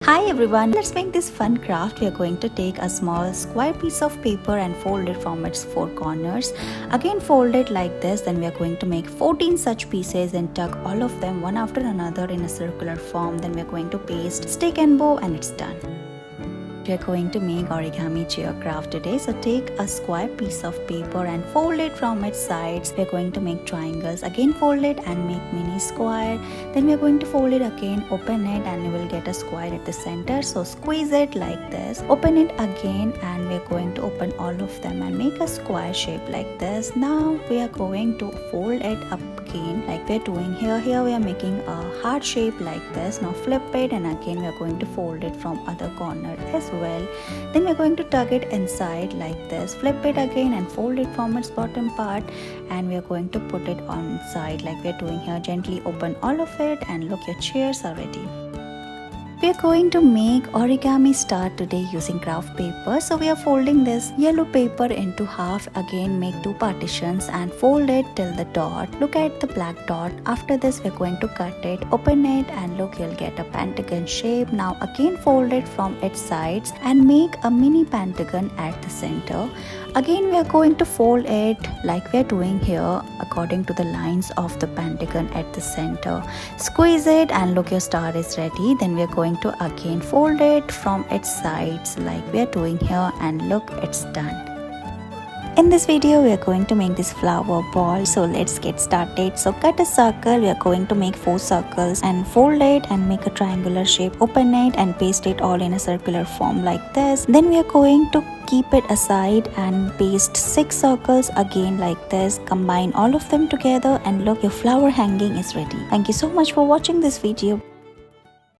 Hi everyone, let's make this fun craft. We are going to take a small square piece of paper and fold it from its four corners. Again fold it like this, then we are going to make 14 such pieces and tuck all of them one after another in a circular form. Then we are going to paste stick and bow and it's done. We are going to make origami chair craft today. So take a square piece of paper and fold it from its sides. We are going to make triangles. Again fold it and make mini square. Then we are going to fold it again, open it, and you will get a square at the center. So squeeze it like this, open it again, and we are going to open all of them and make a square shape like this. Now we are going to fold it up again like we are doing here. Here we are making a heart shape like this. Now flip it and again we are going to fold it from other corner as well. Then we are going to tuck it inside like this, flip it again and fold it from its bottom part, and we are going to put it on side like we are doing here. Gently open all of it and look, your chairs are ready. We are going to make origami star today using craft paper. So we are folding this yellow paper into half. Again make two partitions and fold it till the dot. Look at the black dot. After this we are going to cut it, open it, and look, you'll get a pentagon shape. Now again fold it from its sides and make a mini pentagon at the center. Again we are going to fold it like we are doing here according to the lines of the pentagon at the center. Squeeze it and look, your star is ready. Then we are going to again fold it from its sides like we are doing here, and look, it's done. In this video we are going to make this flower ball, so let's get started. So cut a circle. We are going to make 4 circles and fold it and make a triangular shape, open it and paste it all in a circular form like this. Then we are going to keep it aside and paste 6 circles again like this. Combine all of them together and look, your flower hanging is ready. Thank you so much for watching this video.